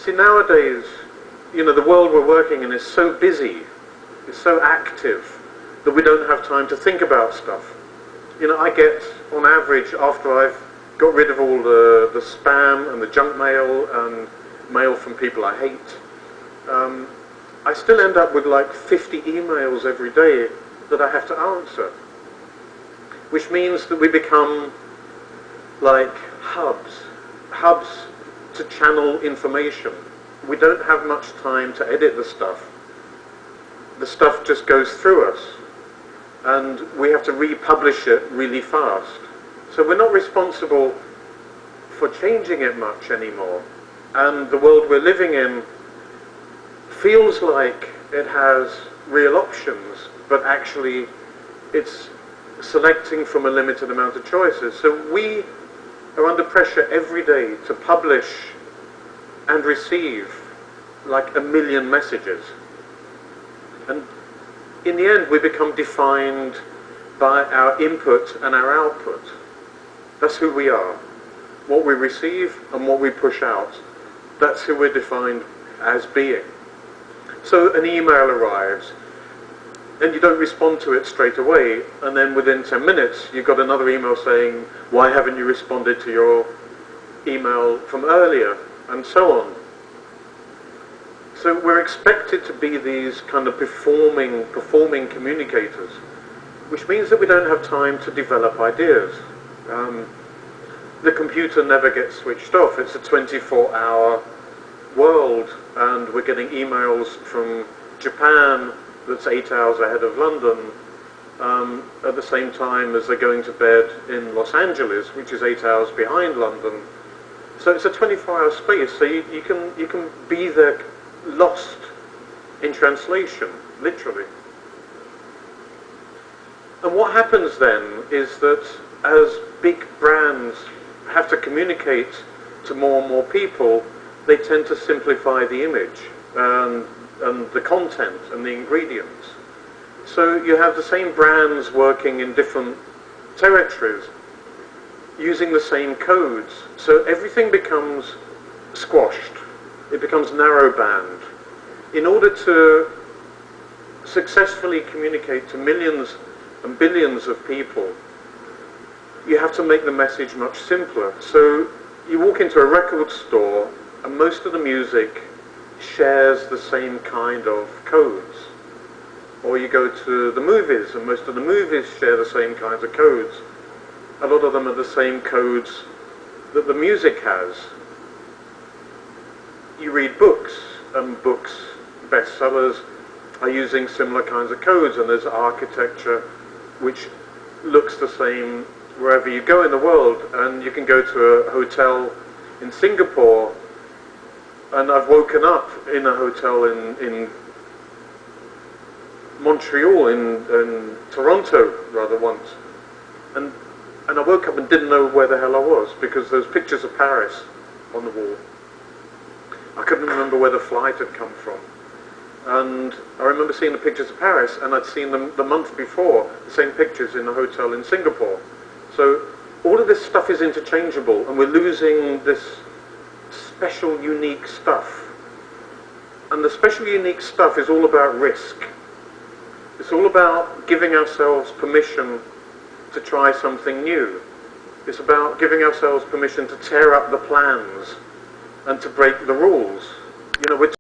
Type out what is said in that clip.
See, nowadays, the world we're working in is so busy, it's so active, that we don't have time to think about stuff. I get, on average, after I've got rid of all the spam and the junk mail and mail from people I hate, I still end up with like 50 emails every day that I have to answer. Which means that we become like hubs to channel information. We don't have much time to edit the stuff. The stuff just goes through us, and we have to republish it really fast. So we're not responsible for changing it much anymore. And the world we're living in feels like it has real options, but actually it's selecting from a limited amount of choices. So we are under pressure every day to publish and receive like 1 million messages. And in the end, we become defined by our input and our output. That's who we are. What we receive and what we push out. That's who we're defined as being. So an email arrives, and you don't respond to it straight away, and then within 10 minutes, you've got another email saying, why haven't you responded to your email from earlier, and so on. So we're expected to be these kind of performing communicators, which means that we don't have time to develop ideas. The computer never gets switched off. It's a 24-hour world, and we're getting emails from Japan that's 8 hours ahead of London at the same time as they're going to bed in Los Angeles, which is 8 hours behind London. So it's a 24-hour space, so you can be there lost in translation, literally. And what happens then is that as big brands have to communicate to more and more people, they tend to simplify the image and the content and the ingredients. So you have the same brands working in different territories, using the same codes. So everything becomes squashed. It becomes narrowband. In order to successfully communicate to millions and billions of people, you have to make the message much simpler. So you walk into a record store, and most of the music shares the same kind of codes. Or you go to the movies, and most of the movies share the same kinds of codes. A lot of them are the same codes that the music has. You read books, and books, bestsellers, are using similar kinds of codes, and there's architecture which looks the same wherever you go in the world. And you can go to a hotel in Singapore, and I've woken up in a hotel in Montreal, in Toronto rather once, and I woke up and didn't know where the hell I was, because there's pictures of Paris on the wall. I couldn't remember where the flight had come from. And I remember seeing the pictures of Paris, and I'd seen them the month before, the same pictures in a hotel in Singapore. So all of this stuff is interchangeable, and we're losing this special, unique stuff. And the special, unique stuff is all about risk. It's all about giving ourselves permission to try something new. It's about giving ourselves permission to tear up the plans and to break the rules. We're